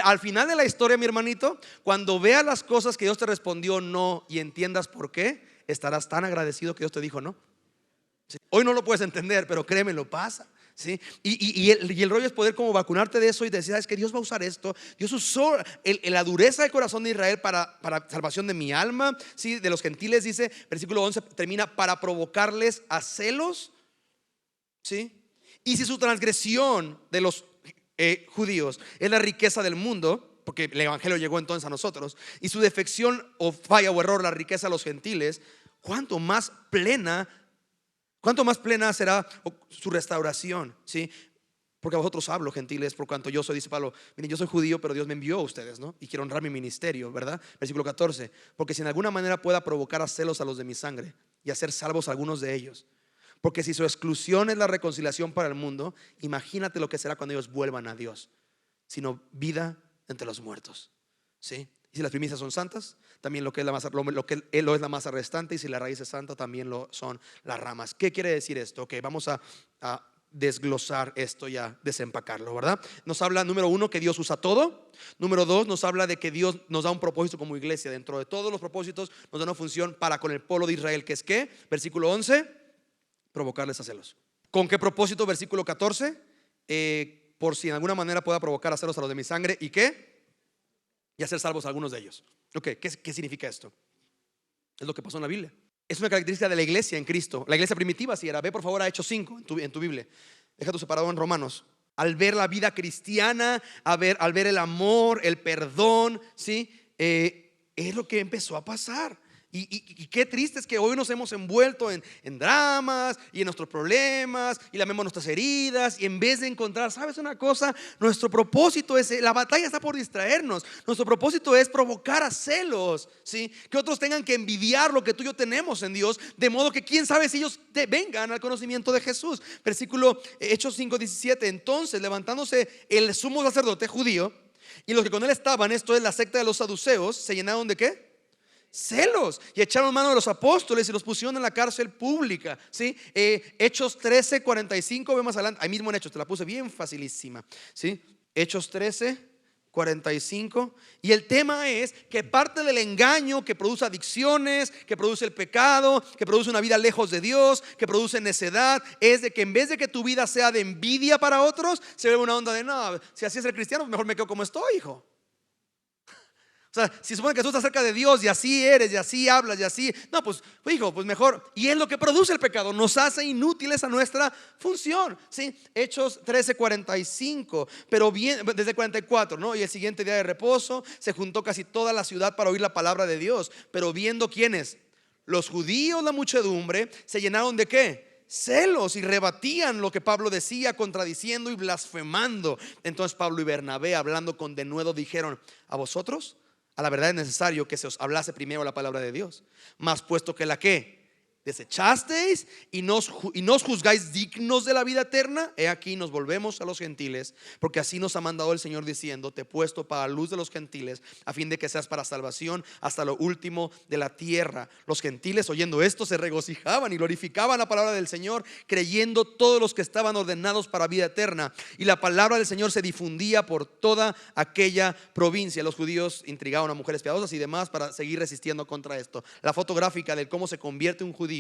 al final de la historia, mi hermanito, cuando veas las cosas que Dios te respondió no y entiendas por qué, estarás tan agradecido que Dios te dijo no. ¿Sí? Hoy no lo puedes entender, pero créeme, lo pasa. ¿Sí? Y el rollo es poder como vacunarte de eso y decir, es que Dios va a usar esto. Dios usó la dureza del corazón de Israel para salvación de mi alma, ¿sí? De los gentiles, dice, versículo 11 termina, para provocarles a celos, ¿sí? Y si su transgresión de los judíos es la riqueza del mundo, porque el evangelio llegó entonces a nosotros, y su defección o falla o error la riqueza de los gentiles, ¿cuánto más plena será su restauración? ¿Sí? Porque a vosotros hablo, gentiles, por cuanto yo soy, dice Pablo, miren, yo soy judío, pero Dios me envió a ustedes, ¿no? Y quiero honrar mi ministerio, ¿verdad? Versículo 14, porque si en alguna manera pueda provocar a celos a los de mi sangre y hacer salvos a algunos de ellos. Porque si su exclusión es la reconciliación para el mundo, imagínate lo que será cuando ellos vuelvan a Dios, sino vida entre los muertos. ¿Sí? Y si las primicias son santas, también lo que es la masa restante, y si la raíz es santa, también lo son las ramas. ¿Qué quiere decir esto? Ok, vamos a desglosar esto y a desempacarlo, ¿verdad? Nos habla, número 1, que Dios usa todo. Número 2, nos habla de que Dios nos da un propósito como iglesia. Dentro de todos los propósitos nos da una función para con el pueblo de Israel, que es ¿qué? Versículo 11, provocarles a celos. ¿Con qué propósito? Versículo 14, por si en alguna manera pueda provocar a celos a los de mi sangre. ¿Y qué? Y hacer salvos a algunos de ellos. Ok, ¿qué significa esto? Es lo que pasó en la Biblia. Es una característica de la iglesia en Cristo. La iglesia primitiva así era. Ve por favor a Hechos 5 en tu Biblia. Deja tu separado en Romanos. Al ver la vida cristiana, al ver el amor, el perdón, ¿sí? Es lo que empezó a pasar. Y qué triste es que hoy nos hemos envuelto en dramas y en nuestros problemas y lamemos nuestras heridas, y en vez de encontrar, ¿sabes una cosa? Nuestro propósito es, la batalla está por distraernos. Nuestro propósito es provocar a celos, ¿sí? Que otros tengan que envidiar lo que tú y yo tenemos en Dios, de modo que quién sabe si ellos vengan al conocimiento de Jesús. Versículo Hechos 5:17. Entonces, levantándose el sumo sacerdote judío y los que con él estaban, esto es la secta de los saduceos, se llenaron ¿de qué? celos, y echaron mano de los apóstoles y los pusieron en la cárcel pública, ¿sí? Hechos 13:45, ve más adelante, ahí mismo en Hechos, te la puse bien facilísima, ¿sí? Hechos 13:45, y el tema es que parte del engaño que produce adicciones, que produce el pecado, que produce una vida lejos de Dios, que produce necedad, es de que en vez de que tu vida sea de envidia para otros, se ve una onda de no, si así es el cristiano, mejor me quedo como estoy, hijo. O sea, si supone que tú estás cerca de Dios y así eres y así hablas y así, no, pues hijo, pues mejor. Y es lo que produce el pecado, nos hace inútiles a nuestra función, ¿sí? Hechos 13:45, pero bien, desde 44, ¿no? Y el siguiente día de reposo se juntó casi toda la ciudad para oír la palabra de Dios. Pero viendo quiénes, los judíos, la muchedumbre, se llenaron de ¿qué? Celos, y rebatían lo que Pablo decía, contradiciendo y blasfemando. Entonces Pablo y Bernabé, hablando con denuedo, dijeron: a vosotros a la verdad es necesario que se os hablase primero la palabra de Dios. Mas puesto que la que desechasteis y nos juzgáis dignos de la vida eterna, he aquí nos volvemos a los gentiles, porque así nos ha mandado el Señor diciendo: te he puesto para la luz de los gentiles, a fin de que seas para salvación hasta lo último de la tierra. Los gentiles, oyendo esto, se regocijaban y glorificaban la palabra del Señor, creyendo todos los que estaban ordenados para vida eterna. Y la palabra del Señor se difundía por toda aquella provincia. Los judíos intrigaban a mujeres piadosas y demás para seguir resistiendo contra esto. La fotográfica de cómo se convierte un judío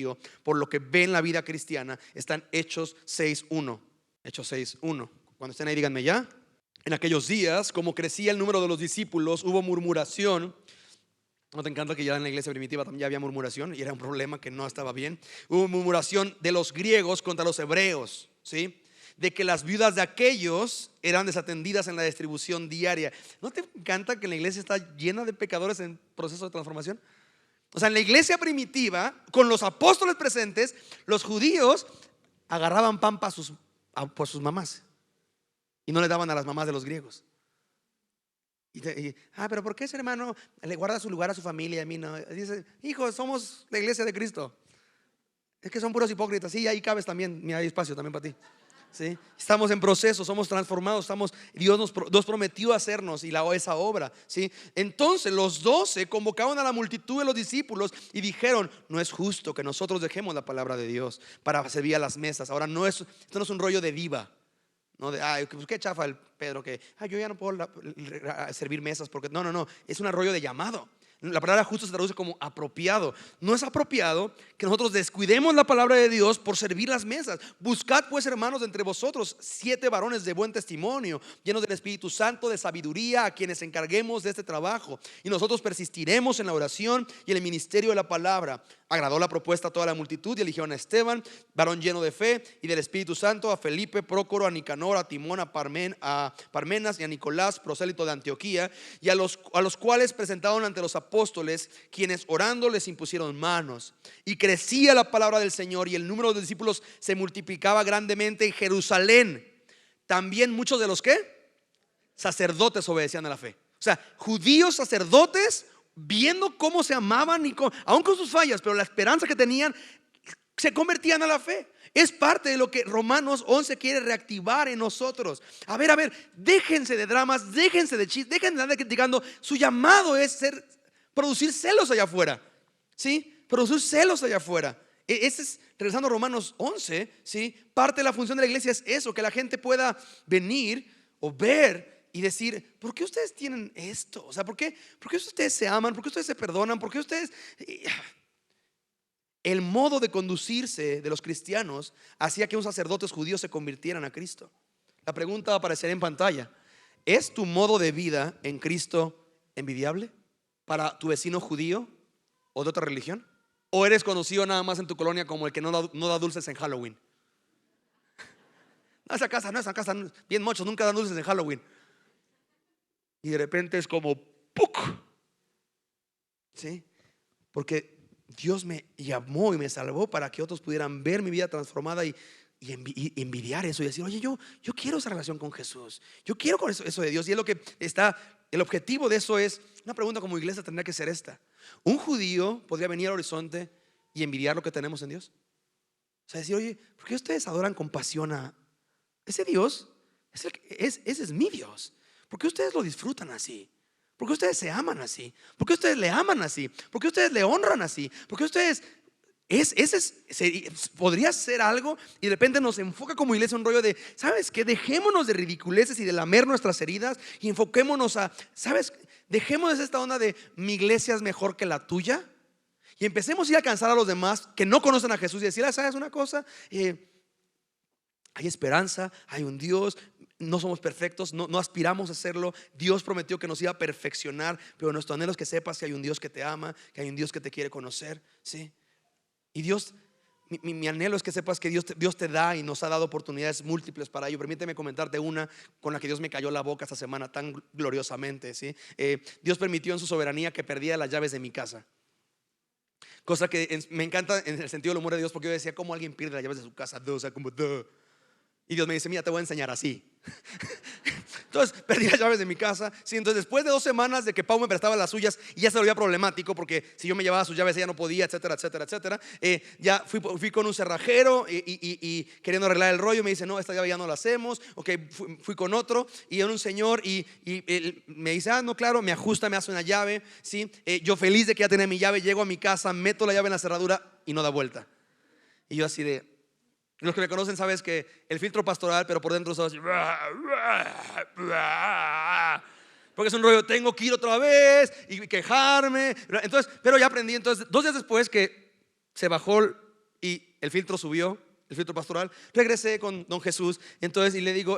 por lo que ve en la vida cristiana está en Hechos 6:1. Hechos 6:1. Cuando estén ahí, díganme ya. En aquellos días, como crecía el número de los discípulos, hubo murmuración. ¿No te encanta que ya en la iglesia primitiva también ya había murmuración? Y era un problema que no estaba bien. Hubo murmuración de los griegos contra los hebreos, ¿sí? De que las viudas de aquellos eran desatendidas en la distribución diaria. ¿No te encanta que la iglesia está llena de pecadores en proceso de transformación? O sea, en la iglesia primitiva, con los apóstoles presentes, los judíos agarraban pan por sus mamás y no le daban a las mamás de los griegos. Pero ¿por qué ese hermano le guarda su lugar a su familia y a mí no? Dice: hijo, somos la iglesia de Cristo. Es que son puros hipócritas. Sí, ahí cabes también, mira, hay espacio también para ti. ¿Sí? Estamos en proceso, somos transformados, Dios nos prometió hacernos esa obra, ¿sí? Entonces los 12 convocaron a la multitud de los discípulos y dijeron: no es justo que nosotros dejemos la palabra de Dios para servir a las mesas. Ahora esto no es un rollo de diva, ¿no? Pues qué chafa el Pedro que yo ya no puedo servir mesas porque no, es un rollo de llamado. La palabra justo se traduce como apropiado. No es apropiado que nosotros descuidemos la palabra de Dios por servir las mesas. Buscad pues, hermanos, entre vosotros 7 varones de buen testimonio, llenos del Espíritu Santo, de sabiduría, a quienes encarguemos de este trabajo, y nosotros persistiremos en la oración y en el ministerio de la palabra. Agradó la propuesta a toda la multitud y eligieron a Esteban, varón lleno de fe y del Espíritu Santo, a Felipe, Prócoro, a Nicanor, a Timón, a Parmenas y a Nicolás, prosélito de Antioquía, y a los cuales presentaron ante los apóstoles, quienes orando les impusieron manos. Y crecía la palabra del Señor, y el número de discípulos se multiplicaba grandemente en Jerusalén. También muchos de los sacerdotes obedecían a la fe. O sea, judíos sacerdotes, viendo cómo se amaban aún con sus fallas, pero la esperanza que tenían, se convertían a la fe. Es parte de lo que Romanos 11 quiere reactivar en nosotros. A ver, déjense de dramas, déjense de chistes, déjense de andar criticando. Su llamado es producir celos allá afuera, ¿sí? Producir celos allá afuera. Ese es, regresando a Romanos 11, ¿sí? Parte de la función de la iglesia es eso, que la gente pueda venir o ver y decir: ¿por qué ustedes tienen esto? O sea, ¿por qué ustedes se aman? ¿Por qué ustedes se perdonan? ¿Por qué ustedes? El modo de conducirse de los cristianos hacía que unos sacerdotes judíos se convirtieran a Cristo. La pregunta va a aparecer en pantalla: ¿es tu modo de vida en Cristo envidiable para tu vecino judío o de otra religión? ¿O eres conocido nada más en tu colonia como el que no da dulces en Halloween? Esa casa, bien muchos nunca dan dulces en Halloween. Y de repente es como ¡puc! ¿Sí? Porque Dios me llamó y me salvó para que otros pudieran ver mi vida transformada y envidiar eso y decir: oye, yo quiero esa relación con Jesús, yo quiero con eso de Dios. Y es lo que está, el objetivo de eso es, una pregunta como iglesia tendría que ser esta: ¿un judío podría venir al Horizonte y envidiar lo que tenemos en Dios? O sea, decir: oye, ¿por qué ustedes adoran con pasión a ese Dios? Ese es mi Dios. ¿Por qué ustedes lo disfrutan así? ¿Por qué ustedes se aman así? ¿Por qué ustedes le aman así? ¿Por qué ustedes le honran así? ¿Por qué ustedes... podría ser algo y de repente nos enfoca como iglesia un rollo de, ¿sabes qué? Dejémonos de ridiculeces y de lamer nuestras heridas y enfoquémonos a, ¿sabes? Dejémonos esta onda de mi iglesia es mejor que la tuya y empecemos a ir a alcanzar a los demás que no conocen a Jesús y decir, ¿sabes una cosa? Hay esperanza, hay un Dios. No somos perfectos, no aspiramos a serlo. Dios prometió que nos iba a perfeccionar, pero nuestro anhelo es que sepas que hay un Dios que te ama, que hay un Dios que te quiere conocer, ¿sí? Y Dios, mi anhelo es que sepas que Dios te da y nos ha dado oportunidades múltiples para ello. Permíteme comentarte una con la que Dios me cayó la boca esta semana tan gloriosamente, ¿sí? Dios permitió en su soberanía que perdiera las llaves de mi casa. Cosa que me encanta en el sentido del humor de Dios, porque yo decía, ¿cómo alguien pierde las llaves de su casa? O sea, como duh. Y Dios me dice, mira, te voy a enseñar así. Entonces perdí las llaves de mi casa, sí. Entonces después de 2 semanas de que Pau me prestaba las suyas y ya se lo veía problemático, porque si yo me llevaba sus llaves ella no podía, etcétera, etcétera, etcétera. Ya fui con un cerrajero y queriendo arreglar el rollo. Me dice, no, esta llave ya no la hacemos. Ok, fui con otro y era un señor y él me dice, no, claro, me ajusta, me hace una llave, ¿sí? Yo feliz de que ya tenía mi llave, llego a mi casa, meto la llave en la cerradura y no da vuelta. Y yo así de... Los que me conocen sabes que el filtro pastoral, pero por dentro sabes, porque es un rollo, tengo que ir otra vez y quejarme. Entonces, pero ya aprendí. Entonces 2 días después que se bajó y el filtro subió, el filtro pastoral, regresé con don Jesús. Entonces y le digo,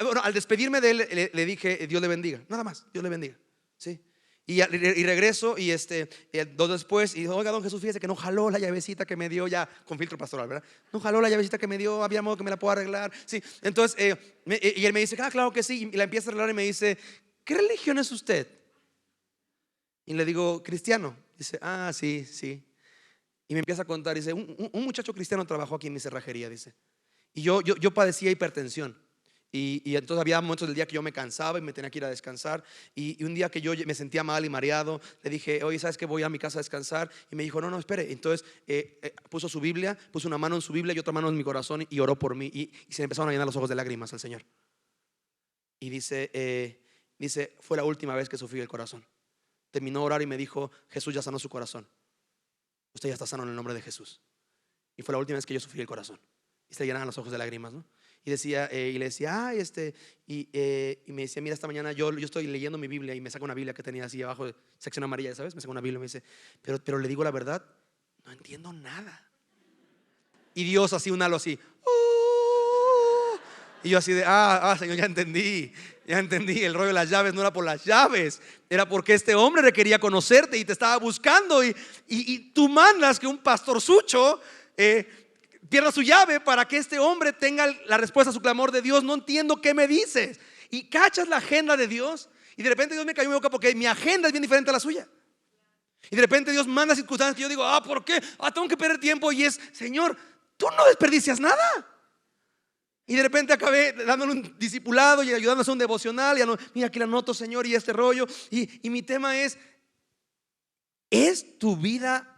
bueno, al despedirme de él le dije, Dios le bendiga, nada más, Dios le bendiga, ¿sí? Y regreso y 2 después y digo, oiga, don Jesús, fíjese que no jaló la llavecita que me dio, ya con filtro pastoral, ¿verdad? No jaló la llavecita que me dio, había modo que me la puedo arreglar, sí. Entonces y él me dice, claro que sí. Y la empieza a arreglar y me dice, ¿qué religión es usted? Y le digo, cristiano. Dice, sí, sí. Y me empieza a contar, dice, un muchacho cristiano trabajó aquí en mi cerrajería, dice. Y yo padecía hipertensión. Y entonces había momentos del día que yo me cansaba y me tenía que ir a descansar. Y un día que yo me sentía mal y mareado, le dije, oye, ¿sabes qué? Voy a mi casa a descansar. Y me dijo, no, espere. Entonces puso su Biblia, puso una mano en su Biblia y otra mano en mi corazón y oró por mí. Y se me empezaron a llenar los ojos de lágrimas al Señor. Y dice, fue la última vez que sufrí el corazón. Terminó de orar y me dijo, Jesús ya sanó su corazón. Usted ya está sano en el nombre de Jesús. Y fue la última vez que yo sufrí el corazón. Y se llenaban los ojos de lágrimas, ¿no? Y decía, y le decía, y me decía, mira, esta mañana yo estoy leyendo mi Biblia y me saca una Biblia que tenía así abajo, sección amarilla, ¿sabes? Me saca una Biblia y me dice, pero le digo la verdad, no entiendo nada. Y Dios así, un halo así, y yo así de, Señor, ya entendí, el rollo de las llaves no era por las llaves, era porque este hombre requería conocerte y te estaba buscando y tú mandas que un pastorzucho pierda su llave para que este hombre tenga la respuesta a su clamor de Dios. No entiendo qué me dices. Y cachas la agenda de Dios. Y de repente Dios me cayó en mi boca porque mi agenda es bien diferente a la suya. Y de repente Dios manda circunstancias que yo digo, ¿por qué? Tengo que perder tiempo. Y es, Señor, tú no desperdicias nada. Y de repente acabé dándole un discipulado y ayudándole a hacer un devocional. Y mira, aquí la anoto, Señor, y este rollo. Y mi tema es tu vida,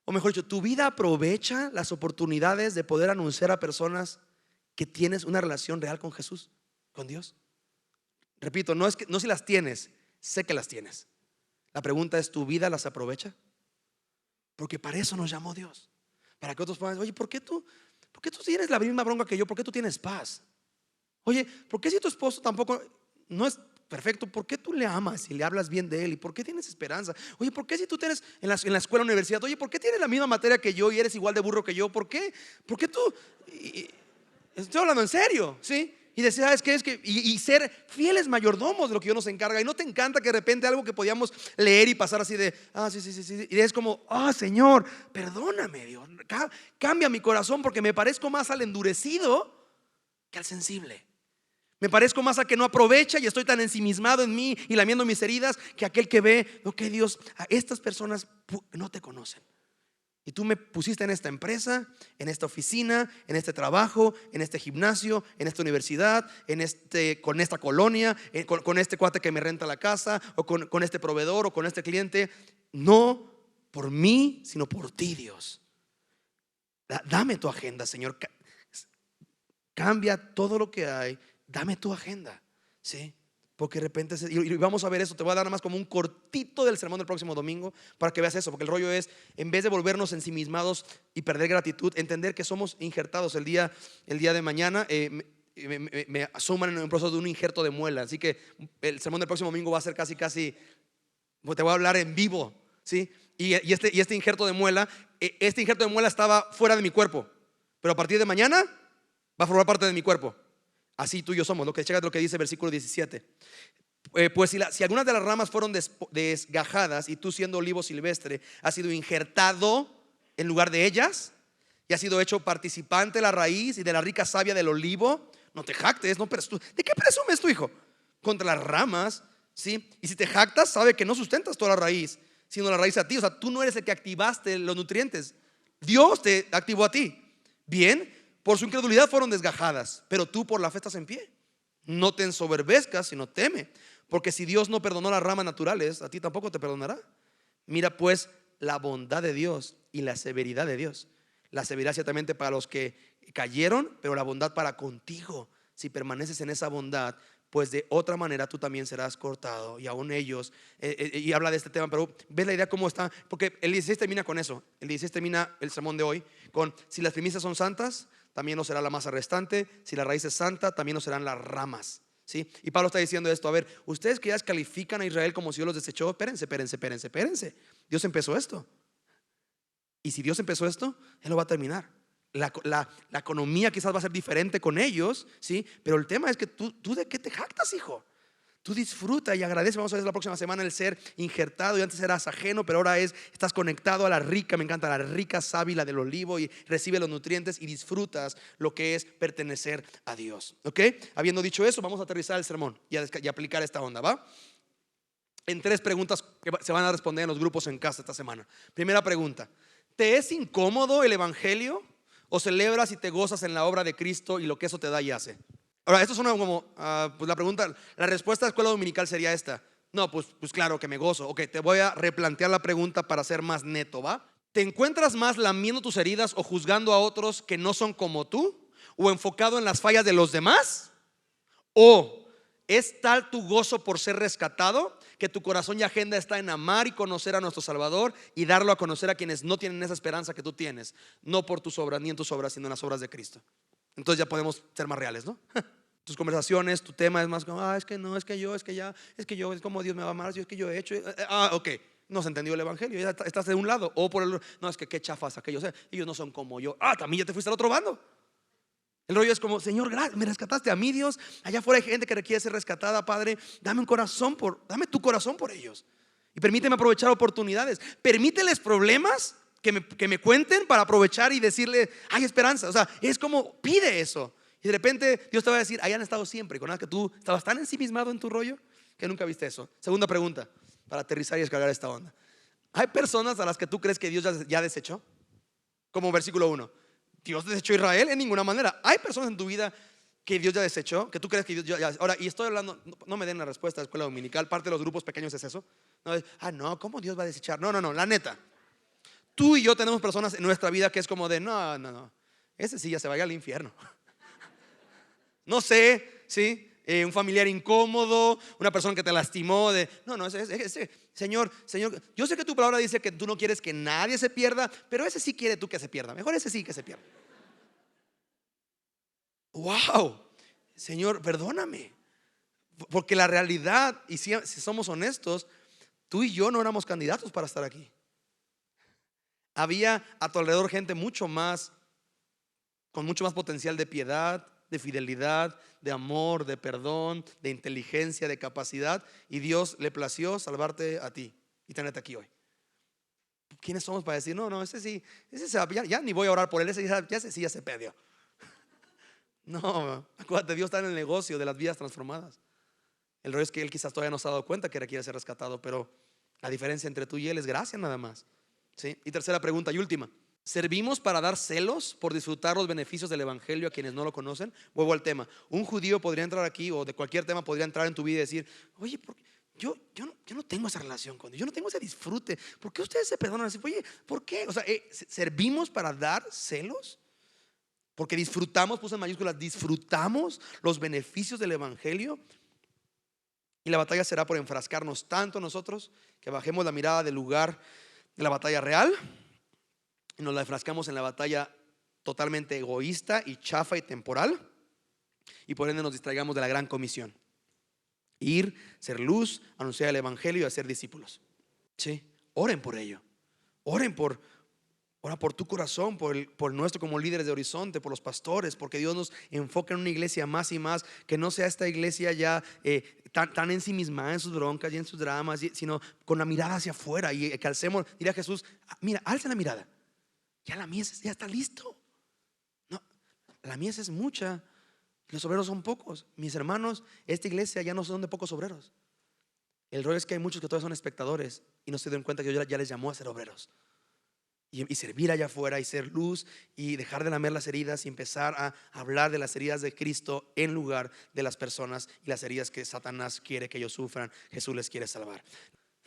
o mejor dicho, tu vida aprovecha las oportunidades de poder anunciar a personas que tienes una relación real con Jesús, con Dios. Repito, no si las tienes, sé que las tienes. La pregunta es, ¿tu vida las aprovecha? Porque para eso nos llamó Dios. Para que otros puedan decir, oye, ¿por qué tú tienes la misma bronca que yo? ¿Por qué tú tienes paz? Oye, ¿por qué si tu esposo tampoco no es perfecto? ¿Por qué tú le amas y le hablas bien de él? ¿Y por qué tienes esperanza? Oye, ¿por qué si tú tienes en la escuela, universidad? Oye, ¿por qué tienes la misma materia que yo y eres igual de burro que yo? ¿Por qué tú? Estoy hablando en serio, ¿sí? Y decía, es que y ser fieles mayordomos de lo que Dios nos encarga. Y no te encanta que de repente algo que podíamos leer y pasar así de, sí. Y es como, Señor, perdóname, Dios, cambia mi corazón porque me parezco más al endurecido que al sensible. Me parezco más a que no aprovecha y estoy tan ensimismado en mí y lamiendo mis heridas que aquel que ve, ok, Dios, a estas personas no te conocen. Y tú me pusiste en esta empresa, en esta oficina, en este trabajo, en este gimnasio, en esta universidad, con esta colonia, con este cuate que me renta la casa, o con este proveedor, o con este cliente. No por mí, sino por ti, Dios. Dame tu agenda, Señor. Cambia todo lo que hay. Dame tu agenda, ¿sí? Porque de repente, y vamos a ver eso, te voy a dar nada más como un cortito del sermón del próximo domingo para que veas eso, porque el rollo es, en vez de volvernos ensimismados y perder gratitud, entender que somos injertados. El día de mañana me asuman en un proceso de un injerto de muela, así que el sermón del próximo domingo va a ser casi, pues te voy a hablar en vivo, ¿sí? Y este injerto de muela, estaba fuera de mi cuerpo, pero a partir de mañana va a formar parte de mi cuerpo. Así tú y yo somos, lo que dice el versículo 17. Pues si algunas de las ramas fueron desgajadas, y tú, siendo olivo silvestre, has sido injertado en lugar de ellas, y has sido hecho participante de la raíz y de la rica savia del olivo, no te jactes, ¿de qué presumes tu hijo? Contra las ramas, ¿sí? Y si te jactas, sabe que no sustentas toda la raíz, sino la raíz a ti. O sea, tú no eres el que activaste los nutrientes, Dios te activó a ti. Bien, por su incredulidad fueron desgajadas, pero tú por la fe estás en pie. No te ensoberbezcas, sino teme, porque si Dios no perdonó las ramas naturales, a ti tampoco te perdonará. Mira pues la bondad de Dios y la severidad de Dios. La severidad ciertamente para los que cayeron, pero la bondad para contigo, si permaneces en esa bondad, pues de otra manera tú también serás cortado. Y aún ellos, y habla de este tema, pero ves la idea cómo está, porque el 16 termina con eso. El 16 termina el sermón de hoy con: si las primicias son santas, también lo será la masa restante. Si la raíz es santa, también lo serán las ramas, ¿sí? Y Pablo está diciendo esto: a ver, ustedes que ya califican a Israel como si Dios los desechó, espérense. Dios empezó esto. Y si Dios empezó esto, Él lo va a terminar. La economía quizás va a ser diferente con ellos, ¿sí? Pero el tema es que tú ¿de qué te jactas, hijo? Tú disfruta y agradece. Vamos a ver la próxima semana el ser injertado. Y antes eras ajeno, pero ahora estás conectado a la rica, me encanta, la rica sábila del olivo, y recibe los nutrientes y disfrutas lo que es pertenecer a Dios. ¿Ok? Habiendo dicho eso, vamos a aterrizar el sermón y aplicar esta onda, ¿va? En 3 preguntas que se van a responder en los grupos en casa esta semana. Primera pregunta: ¿te es incómodo el evangelio, o celebras y te gozas en la obra de Cristo y lo que eso te da y hace? Ahora, esto suena como pues la pregunta, la respuesta de escuela dominical sería esta: no, pues claro que me gozo. Ok, te voy a replantear la pregunta para ser más neto, ¿va? ¿Te encuentras más lamiendo tus heridas o juzgando a otros que no son como tú, o enfocado en las fallas de los demás? ¿O es tal tu gozo por ser rescatado que tu corazón y agenda está en amar y conocer a nuestro Salvador y darlo a conocer a quienes no tienen esa esperanza que tú tienes, no por tus obras ni en tus obras, sino en las obras de Cristo? Entonces ya podemos ser más reales, ¿no? Tus conversaciones, tu tema es más como: es que no, es que yo, es es como Dios me va a amar, es que yo he hecho. Ok, no se entendió el evangelio, ya estás de un lado. O por el, no, es que qué chafas aquellos, ellos no son como yo. También ya te fuiste al otro bando. El rollo es como: Señor, gracias, me rescataste a mí, Dios. Allá afuera hay gente que requiere ser rescatada, Padre. Dame tu corazón por ellos. Y permíteme aprovechar oportunidades. Permíteles problemas que me cuenten para aprovechar y decirle: hay esperanza. O sea, es como pide eso. Y de repente Dios te va a decir: hayan estado siempre. Con nada que tú estabas tan ensimismado en tu rollo que nunca viste eso. Segunda pregunta, para aterrizar y descargar esta onda: ¿hay personas a las que tú crees que Dios ya desechó? Como versículo 1. ¿Dios desechó a Israel? En ninguna manera. ¿Hay personas en tu vida que Dios ya desechó? Que tú crees que Dios ya. Ahora, y estoy hablando, no me den la respuesta de escuela dominical. Parte de los grupos pequeños es eso. No, ¿cómo Dios va a desechar? No, la neta. Tú y yo tenemos personas en nuestra vida que es como de: no, ese sí ya se vaya al infierno. No sé, ¿sí? Un familiar incómodo, una persona que te lastimó. Ese, Señor, yo sé que tu palabra dice que tú no quieres que nadie se pierda, pero ese sí quiere tú que se pierda. Mejor ese sí que se pierda. Wow, Señor, perdóname. Porque la realidad, y si somos honestos, tú y yo no éramos candidatos para estar aquí. Había a tu alrededor gente con mucho más potencial de piedad, de fidelidad, de amor, de perdón, de inteligencia, de capacidad, y Dios le plació salvarte a ti y tenerte aquí hoy. ¿Quiénes somos para decir: no, ese sí, ya ni voy a orar por él, ese sí ya se perdió? No, acuérdate, Dios está en el negocio de las vidas transformadas. El rollo es que Él quizás todavía no se ha dado cuenta que requiere ser rescatado, pero la diferencia entre tú y Él es gracia nada más, ¿sí? Y tercera pregunta y última: ¿servimos para dar celos por disfrutar los beneficios del evangelio a quienes no lo conocen? Vuelvo al tema. Un judío podría entrar aquí, o de cualquier tema podría entrar en tu vida y decir: oye, yo no tengo esa relación con Dios, yo no tengo ese disfrute. ¿Por qué ustedes se perdonan así? Oye, ¿por qué? O sea, ¿servimos para dar celos? Porque disfrutamos, puse en mayúsculas, disfrutamos los beneficios del evangelio. Y la batalla será por enfrascarnos tanto nosotros que bajemos la mirada del lugar de la batalla real y nos la enfrascamos en la batalla totalmente egoísta y chafa y temporal, y por ende nos distraigamos de la gran comisión: ir, ser luz, anunciar el evangelio y hacer discípulos. Sí, oren por ello. Ora por tu corazón, por nuestro como líderes de Horizonte, por los pastores, porque Dios nos enfoca en una iglesia más y más, que no sea esta iglesia ya tan ensimismada en sus broncas y en sus dramas, sino con la mirada hacia afuera, y que alcemos, dirá Jesús: mira, alza la mirada, ya la mies ya está listo. No, la mies es mucha, los obreros son pocos. Mis hermanos, esta iglesia ya no son de pocos obreros. El rollo es que hay muchos que todavía son espectadores y no se dan cuenta que Dios ya les llamó a ser obreros y servir allá afuera y ser luz, y dejar de lamer las heridas y empezar a hablar de las heridas de Cristo en lugar de las personas y las heridas que Satanás quiere que ellos sufran. Jesús les quiere salvar.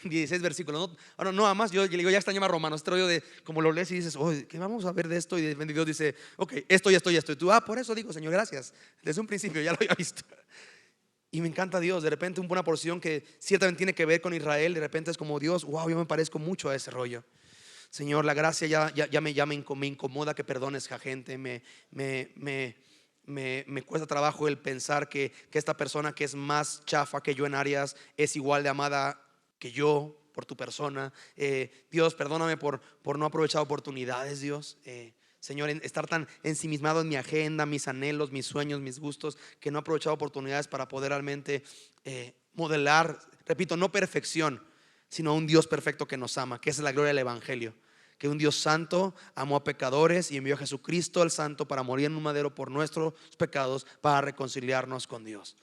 16 versículos. Ahora no, además yo digo, ya extrañaba Romanos. Este rollo de como lo lees y dices: oh, ¿qué vamos a ver de esto? Y de repente Dios dice: ok, esto y esto y esto. Y tú: por eso digo, Señor, gracias. Desde un principio ya lo había visto. Y me encanta Dios. De repente una porción que ciertamente tiene que ver con Israel, de repente es como: Dios, wow, yo me parezco mucho a ese rollo. Señor, la gracia ya me incomoda que perdones a gente. Me cuesta trabajo el pensar que esta persona que es más chafa que yo en áreas es igual de amada que yo por tu persona. Dios, perdóname por no aprovechar oportunidades, Dios. Señor, estar tan ensimismado en mi agenda, mis anhelos, mis sueños, mis gustos, que no he aprovechado oportunidades para poder realmente modelar, repito, no perfección, sino un Dios perfecto que nos ama, que esa es la gloria del evangelio. Que un Dios santo amó a pecadores y envió a Jesucristo el santo para morir en un madero por nuestros pecados, para reconciliarnos con Dios.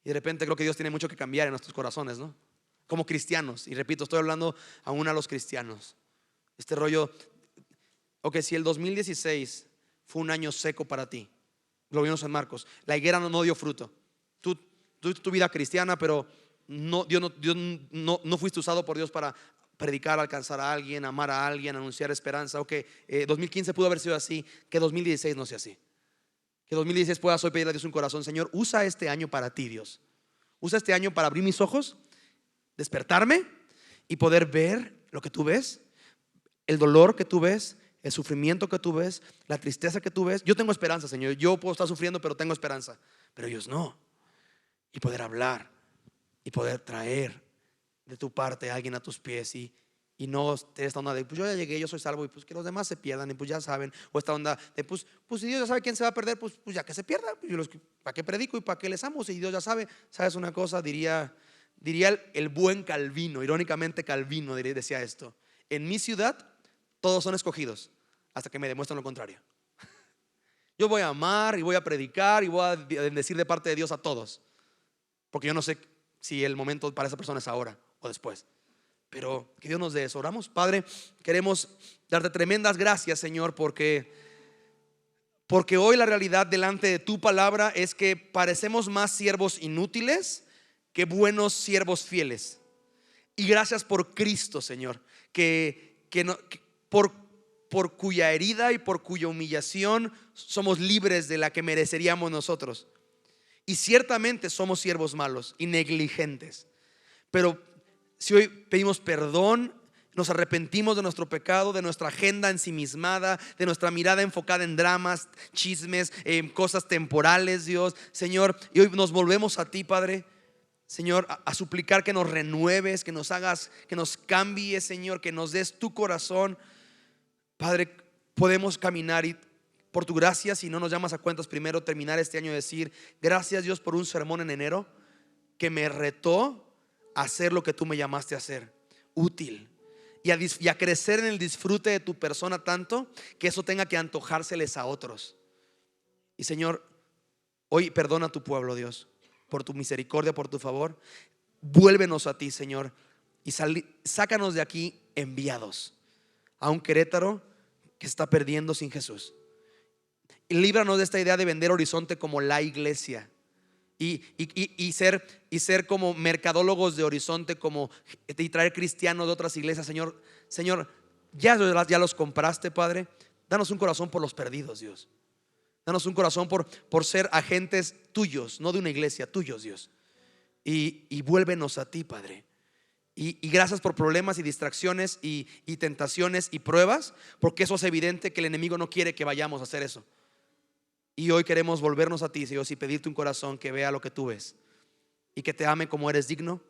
Y de repente creo que Dios tiene mucho que cambiar en nuestros corazones, ¿no? Como cristianos. Y repito, estoy hablando aún a los cristianos. Este rollo: ok, si el 2016 fue un año seco para ti, lo vimos en Marcos, la higuera no dio fruto. Tú tu vida cristiana, pero Dios no fuiste usado por Dios para predicar, alcanzar a alguien, amar a alguien, anunciar esperanza. Ok, 2015 pudo haber sido así. Que 2016 no sea así. Que 2016 puedas hoy pedirle a Dios un corazón: Señor, usa este año para ti, Dios. Usa este año para abrir mis ojos, despertarme y poder ver lo que tú ves, el dolor que tú ves, el sufrimiento que tú ves, la tristeza que tú ves. Yo tengo esperanza, Señor. Yo puedo estar sufriendo, pero tengo esperanza. Pero ellos no. Y poder hablar y poder traer de tu parte a alguien a tus pies, y no esta onda de: pues yo ya llegué, yo soy salvo, y pues que los demás se pierdan, y pues ya saben. O esta onda de: pues si Dios ya sabe quién se va a perder, pues ya que se pierda. ¿Para qué predico y para qué les amo si Dios ya sabe? ¿Sabes una cosa? Diría el buen Calvino, irónicamente Calvino decía esto: en mi ciudad todos son escogidos hasta que me demuestren lo contrario. Yo voy a amar y voy a predicar y voy a decir de parte de Dios a todos, porque yo no sé si el momento para esa persona es ahora o después. Pero que Dios nos dé eso. Oramos. Padre, queremos darte tremendas gracias, Señor, porque hoy la realidad delante de tu palabra es que parecemos más siervos inútiles que buenos siervos fieles. Y gracias por Cristo, Señor, por cuya herida y por cuya humillación somos libres de la que mereceríamos nosotros. Y ciertamente somos siervos malos y negligentes. Pero si hoy pedimos perdón, nos arrepentimos de nuestro pecado, de nuestra agenda ensimismada, de nuestra mirada enfocada en dramas, chismes, en cosas temporales, Dios, Señor, y hoy nos volvemos a ti, Padre, Señor, a suplicar que nos renueves, que nos hagas, que nos cambies, Señor, que nos des tu corazón. Padre, podemos caminar, y por tu gracia, si no nos llamas a cuentas, primero terminar este año y decir: gracias, Dios, por un sermón en enero que me retó a hacer lo que tú me llamaste a hacer, útil, y a crecer en el disfrute de tu persona, tanto que eso tenga que antojárseles a otros. Y Señor, hoy perdona a tu pueblo, Dios, por tu misericordia, por tu favor. Vuélvenos a ti, Señor, y sácanos de aquí enviados a un Querétaro que está perdiendo sin Jesús. Y líbranos de esta idea de vender Horizonte como la iglesia y ser como mercadólogos de Horizonte, y traer cristianos de otras iglesias. Señor, ya los compraste, Padre. Danos un corazón por los perdidos, Dios. Danos un corazón por ser agentes tuyos, no de una iglesia, tuyos, Dios. y vuélvenos a ti, Padre. Y gracias por problemas y distracciones y tentaciones y pruebas, porque eso es evidente que el enemigo no quiere que vayamos a hacer eso. Y hoy queremos volvernos a ti, Dios, y pedirte un corazón que vea lo que tú ves y que te ame como eres digno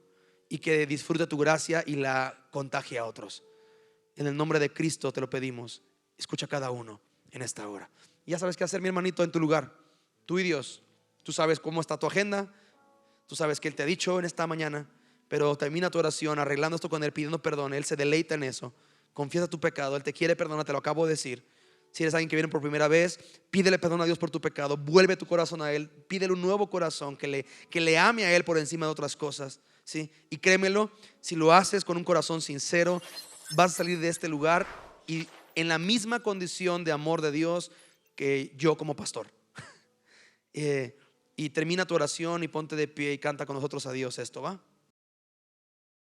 y que disfrute tu gracia y la contagie a otros. En el nombre de Cristo te lo pedimos. Escucha a cada uno en esta hora. Y ya sabes qué hacer, mi hermanito, en tu lugar. Tú y Dios. Tú sabes cómo está tu agenda. Tú sabes que Él te ha dicho en esta mañana. Pero termina tu oración arreglando esto con Él, pidiendo perdón. Él se deleita en eso. Confiesa tu pecado. Él te quiere perdonar, te lo acabo de decir. Si eres alguien que viene por primera vez, pídele perdón a Dios por tu pecado. Vuelve tu corazón a Él. Pídele un nuevo corazón que le ame a Él por encima de otras cosas, ¿sí? Y créemelo, si lo haces con un corazón sincero, vas a salir de este lugar y en la misma condición de amor de Dios que yo como pastor. Y termina tu oración y ponte de pie y canta con nosotros a Dios esto, ¿va?